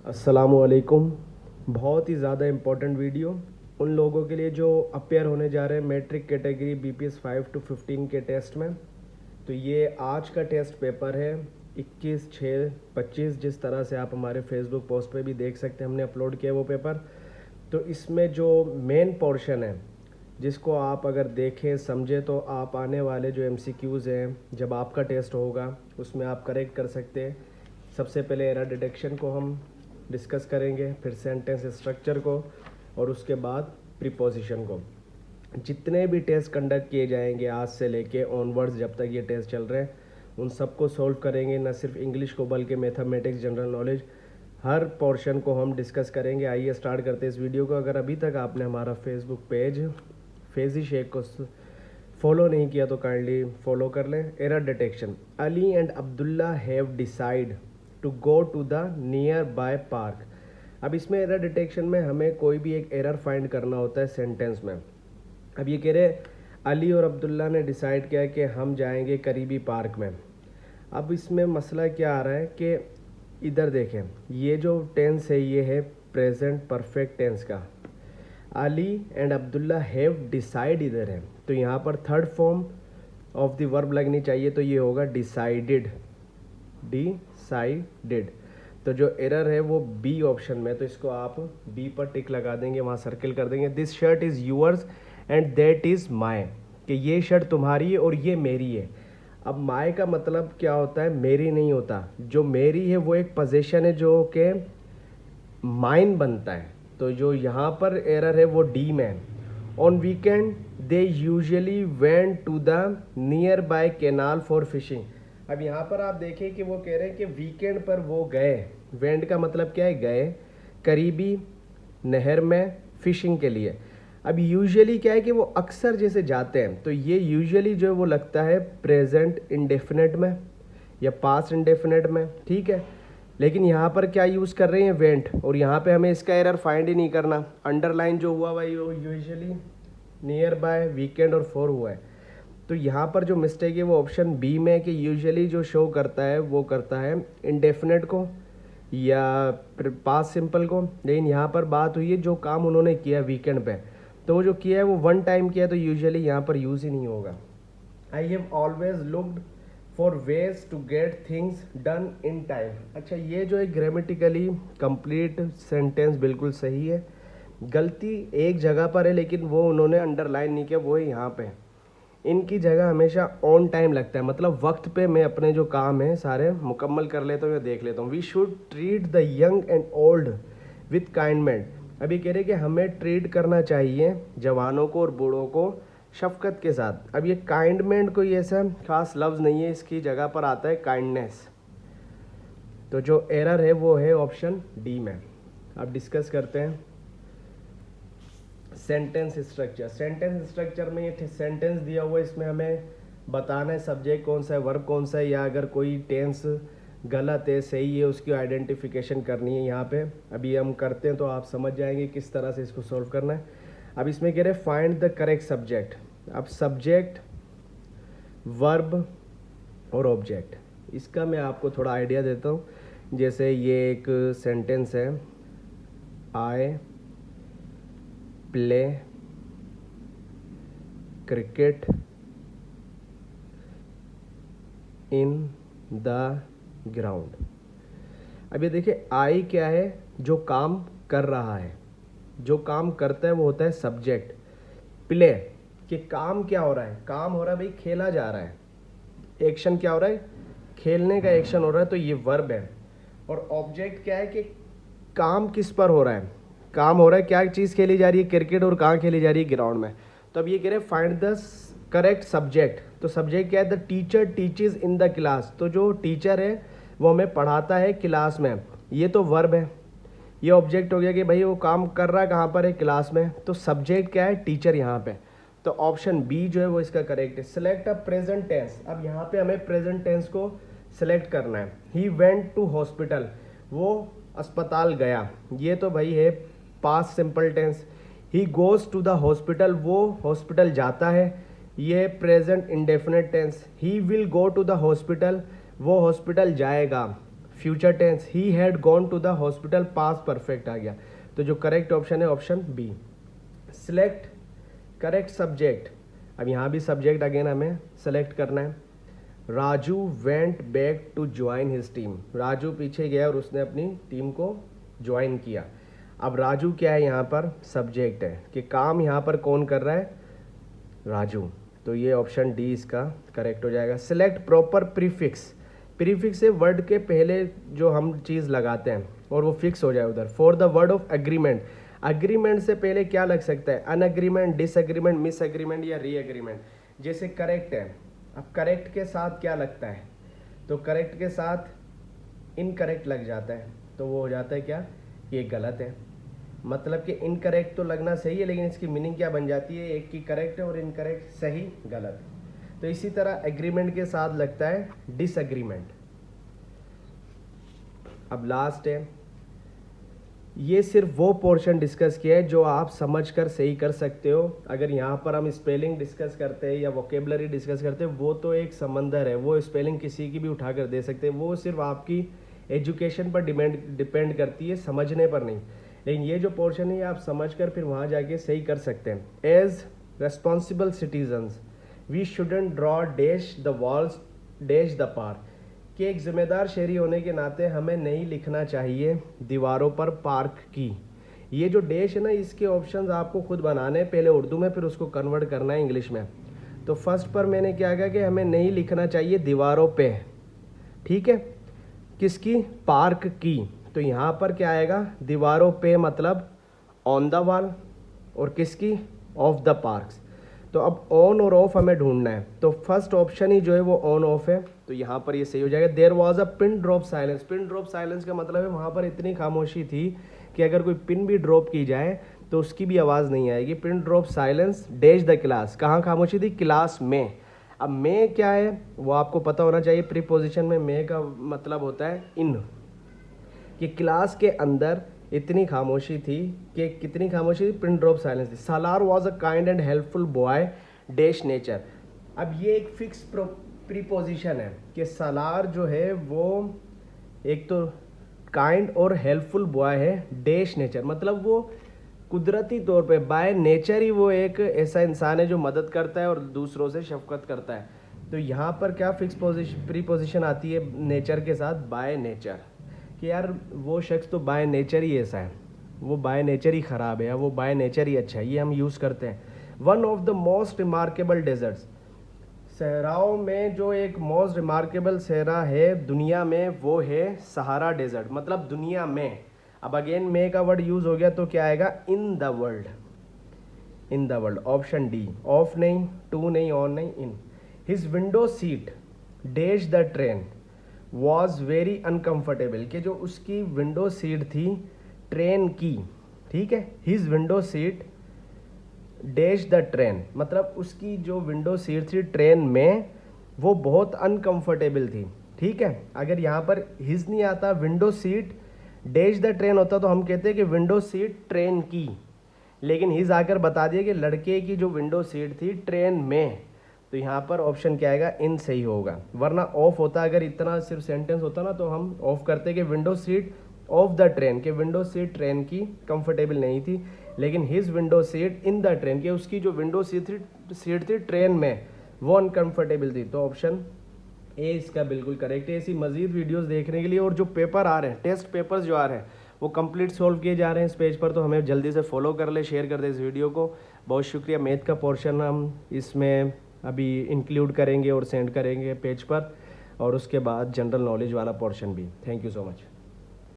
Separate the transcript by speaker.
Speaker 1: अस्सलामुअलैकुम। बहुत ही ज़्यादा इम्पोर्टेंट वीडियो उन लोगों के लिए जो अपेयर होने जा रहे हैं मैट्रिक कैटेगरी BPS 5 to 15 के टेस्ट में। तो ये आज का टेस्ट पेपर है 21/6/25, जिस तरह से आप हमारे फेसबुक पोस्ट पे भी देख सकते हैं, हमने अपलोड किया वो पेपर। तो इसमें जो मेन पोर्शन है जिसको आप अगर देखें समझें तो आप आने वाले जो MCQs हैं जब आपका टेस्ट होगा उसमें आप करेक्ट कर सकते हैं। सबसे पहले एरर डिटेक्शन को हम डिस्कस करेंगे, फिर सेंटेंस स्ट्रक्चर को, और उसके बाद प्रीपोजिशन को। जितने भी टेस्ट कंडक्ट किए जाएंगे आज से लेके ऑनवर्ड्स जब तक ये टेस्ट चल रहे हैं उन सबको सोल्व करेंगे, न सिर्फ इंग्लिश को बल्कि मैथमेटिक्स, जनरल नॉलेज, हर पोर्शन को हम डिस्कस करेंगे। आइए स्टार्ट करते हैं इस वीडियो को। अगर अभी तक आपने हमारा फेसबुक पेज फेजी शेख को फॉलो नहीं किया तो काइंडली फॉलो कर लें। Error detection, Ali and Abdullah have decide to go to the nearby park. अब इसमें एरर डिटेक्शन में हमें कोई भी एक एरर फाइंड करना होता है सेंटेंस में। अब ये कह रहे अली और अब्दुल्ला ने डिसाइड किया कि हम जाएंगे करीबी पार्क में। अब इसमें मसला क्या आ रहा है कि इधर देखें, ये जो टेंस है ये है प्रेजेंट परफेक्ट टेंस का। Ali and Abdullah have decide इधर है, तो यहाँ पर third form of the verb लगनी चाहिए, तो ये होगा डिसाइडेड। डिसाइडेड। तो जो एरर है वो बी ऑप्शन में, तो इसको आप बी पर टिक लगा देंगे, वहाँ सर्किल कर देंगे। This shirt is yours and that is my, कि ये शर्ट तुम्हारी है और ये मेरी है। अब माई का मतलब क्या होता है? मेरी नहीं होता। जो मेरी है वो एक पोजीशन है जो कि माइन बनता है। तो जो यहाँ पर एरर है वो डी में है। On weekend they usually went to the nearby canal for fishing. अब यहाँ पर आप देखें कि वो कह रहे हैं कि वीकेंड पर वो गए। वेंट का मतलब क्या है? गए करीबी नहर में फिशिंग के लिए। अब यूजुअली क्या है कि वो अक्सर जैसे जाते हैं, तो ये यूजुअली जो है वो लगता है प्रेजेंट इंडेफिनेट में या पास्ट इंडेफिनेट में, ठीक है। लेकिन यहाँ पर क्या यूज़ कर रहे हैं? वेंट। और यहाँ पे हमें इसका एरर फाइंड ही नहीं करना। अंडरलाइन जो हुआ भाई वो यूजुअली, नियर बाय, वीकेंड और फॉर हुआ है। तो यहाँ पर जो मिस्टेक है वो ऑप्शन बी में है कि यूजुअली जो शो करता है वो करता है इंडेफिनेट को या पास्ट सिंपल को। लेकिन यहाँ पर बात हुई है जो काम उन्होंने किया वीकेंड पे, तो वो जो किया है वो वन टाइम किया, तो यूजुअली यहाँ पर यूज़ ही नहीं होगा। I have always looked for ways to get things done in time. अच्छा, ये जो है ग्रामेटिकली कंप्लीट सेंटेंस बिल्कुल सही है। गलती एक जगह पर है लेकिन वो उन्होंने अंडरलाइन नहीं किया, वो है यहाँ पे। इनकी जगह हमेशा ऑन टाइम लगता है, मतलब वक्त पे मैं अपने जो काम है सारे मुकम्मल कर लेता हूँ या देख लेता हूँ। We should treat the young and old with kindness. अभी कह रहे कि हमें ट्रीट करना चाहिए जवानों को और बूढ़ों को शफकत के साथ। अब ये काइंडमेंट कोई ऐसा खास लफ्ज़ नहीं है, इसकी जगह पर आता है काइंडनेस। तो जो एरर है वो है ऑप्शन डी में। अब डिस्कस करते हैं सेंटेंस स्ट्रक्चर। सेंटेंस स्ट्रक्चर में ये सेंटेंस दिया हुआ है, इसमें हमें बताना है सब्जेक्ट कौन सा है, वर्ब कौन सा है, या अगर कोई टेंस गलत है सही है उसकी आइडेंटिफिकेशन करनी है यहाँ पे। अभी हम करते हैं तो आप समझ जाएंगे किस तरह से इसको सॉल्व करना है। अब इसमें कह रहे हैं फाइंड द करेक्ट सब्जेक्ट। अब सब्जेक्ट, वर्ब और ऑब्जेक्ट, इसका मैं आपको थोड़ा आइडिया देता हूँ। जैसे ये एक सेंटेंस है, I play cricket in the ground. अब ये देखिए आई क्या है? जो काम कर रहा है, जो काम करता है वो होता है सब्जेक्ट। प्ले, कि काम क्या हो रहा है? काम हो रहा है भाई खेला जा रहा है। एक्शन क्या हो रहा है? खेलने का एक्शन हो रहा है, तो ये वर्ब है। और ऑब्जेक्ट क्या है कि काम किस पर हो रहा है? काम हो रहा है, क्या चीज़ खेली जा रही है? क्रिकेट। और कहाँ खेली जा रही है? ग्राउंड में। तो अब ये कह रहे हैं फाइंड द करेक्ट सब्जेक्ट। तो सब्जेक्ट क्या है? The teacher teaches in the class. तो जो टीचर है वो हमें पढ़ाता है क्लास में, ये तो वर्ब है। ये ऑब्जेक्ट हो गया कि भाई वो काम कर रहा है कहाँ पर है? क्लास में। तो सब्जेक्ट क्या है? टीचर यहाँ पे। तो ऑप्शन बी जो है वो इसका करेक्ट है। Select a present tense. अब यहाँ पे हमें प्रेजेंट टेंस को सिलेक्ट करना है। ही वेंट टू हॉस्पिटल, वो अस्पताल गया, ये तो भाई है past simple tense. He goes to the hospital, वो हॉस्पिटल जाता है, ये present indefinite tense. He will go to the hospital, वो हॉस्पिटल जाएगा। Future tense, he had gone to the hospital, past perfect आ गया। तो जो करेक्ट ऑप्शन है option B. Select correct subject, अब यहाँ भी सब्जेक्ट अगेन हमें सेलेक्ट करना है। Raju went back to join his team, Raju पीछे गया और उसने अपनी टीम को ज्वाइन किया। अब राजू क्या है यहाँ पर, सब्जेक्ट है कि काम यहाँ पर कौन कर रहा है, राजू। तो ये ऑप्शन डी इसका करेक्ट हो जाएगा। सिलेक्ट प्रॉपर प्रीफिक्स, प्रीफिक्स से वर्ड के पहले जो हम चीज़ लगाते हैं और वो फिक्स हो जाए उधर। For the word of agreement, agreement से पहले क्या लग सकता है, अनएग्रीमेंट, डिसएग्रीमेंट, मिस एग्रीमेंट या री एग्रीमेंट। जैसे करेक्ट है, अब करेक्ट के साथ क्या लगता है, तो करेक्ट के साथ इनकरेक्ट लग जाता है, तो वो हो जाता है क्या, ये गलत है। मतलब कि इनकरेक्ट तो लगना सही है, लेकिन इसकी मीनिंग क्या बन जाती है, एक की करेक्ट है और इनकरेक्ट सही गलत। तो इसी तरह एग्रीमेंट के साथ लगता है डिसएग्रीमेंट। अब लास्ट है, ये सिर्फ वो पोर्शन डिस्कस किया है जो आप समझकर सही कर सकते हो। अगर यहाँ पर हम स्पेलिंग डिस्कस करते हैं या वोकेबलरी डिस्कस करते हैं, वो तो एक समंदर है, वो स्पेलिंग किसी की भी उठाकर दे सकते हैं, वो सिर्फ आपकी एजुकेशन पर डिपेंड करती है, समझने पर नहीं। लेकिन ये जो पोर्शन है ये आप समझकर फिर वहाँ जाके सही कर सकते हैं। As responsible citizens we shouldn't draw dash the walls dash the park, कि एक जिम्मेदार शहरी होने के नाते हमें नहीं लिखना चाहिए दीवारों पर पार्क की। ये जो डैश है ना, इसके ऑप्शंस आपको खुद बनाने हैं, पहले उर्दू में फिर उसको कन्वर्ट करना है इंग्लिश में। तो फर्स्ट पर मैंने क्या कहा कि हमें नहीं लिखना चाहिए दीवारों पे, ठीक है, किसकी, पार्क की। तो यहाँ पर क्या आएगा, दीवारों पे मतलब ऑन द वॉल, और किसकी, ऑफ द पार्क्स। तो अब ऑन और ऑफ हमें ढूंढना है, तो फर्स्ट ऑप्शन ही जो है वो ऑन ऑफ है, तो यहाँ पर ये सही हो जाएगा। There was a pin drop silence, pin drop silence का मतलब है वहाँ पर इतनी खामोशी थी कि अगर कोई पिन भी ड्रॉप की जाए तो उसकी भी आवाज़ नहीं आएगी। Pin drop silence dash the class, कहाँ खामोशी थी, क्लास में। अब में क्या है वो आपको पता होना चाहिए, प्रीपोजिशन में में का मतलब होता है इन, कि क्लास के अंदर इतनी खामोशी थी कि कितनी खामोशी थी, पिन ड्रॉप साइलेंस थी। Salar was a kind and helpful boy dash nature. अब ये एक फिक्स प्रीपोजिशन है कि सालार जो है वो एक तो काइंड और हेल्पफुल बॉय है डैश नेचर, मतलब वो कुदरती तौर पे बाय नेचर ही वो एक ऐसा इंसान है जो मदद करता है और दूसरों से शफकत करता है। तो यहाँ पर क्या फिक्स प्रीपोजिशन आती है नेचर के साथ, बाय नेचर, कि यार वो शख्स तो बाय नेचर ही ऐसा है, वो बाय नेचर ही ख़राब है या वो बाय नेचर ही अच्छा है, ये हम यूज़ करते हैं। One of the most remarkable deserts, सहराओं में जो एक मोस्ट रिमार्केबल सहरा है दुनिया में वो है सहारा डेजर्ट, मतलब दुनिया में। अब अगेन में का वर्ड यूज़ हो गया तो क्या आएगा, in the world, in the world, option D. Of नहीं, टू नहीं, ऑन नहीं, in. His window seat dash the train was very uncomfortable, कि जो उसकी विंडो सीट थी ट्रेन की, ठीक है, his window seat dash the train, मतलब उसकी जो विंडो सीट थी ट्रेन में वो बहुत अनकम्फर्टेबल थी, ठीक है। अगर यहाँ पर हिज नहीं आता, window seat dash the train होता तो हम कहते हैं कि विंडो सीट ट्रेन की, लेकिन हिज आकर बता दिया कि लड़के की जो विंडो सीट थी ट्रेन में, तो यहाँ पर ऑप्शन क्या आएगा, इन सही होगा। वरना ऑफ होता, अगर इतना सिर्फ सेंटेंस होता ना तो हम ऑफ करते कि window seat of the train, के विंडो सीट ट्रेन की कंफर्टेबल नहीं थी, लेकिन his window seat in the train, के उसकी जो विंडो सीट थी ट्रेन में वो अनकम्फर्टेबल थी। तो ऑप्शन ए इसका बिल्कुल करेक्ट है। ऐसी मजीद वीडियोस देखने के लिए और जो पेपर आ रहे हैं, टेस्ट पेपर्स जो आ रहे हैं वो कंप्लीट सॉल्व किए जा रहे हैं इस पेज पर, तो हमें जल्दी से फॉलो कर ले, शेयर कर दे इस वीडियो को। बहुत शुक्रिया। मैथ का पोर्शन हम इसमें अभी इंक्लूड करेंगे और सेंड करेंगे पेज पर, और उसके बाद जनरल नॉलेज वाला पोर्शन भी। Thank you so much.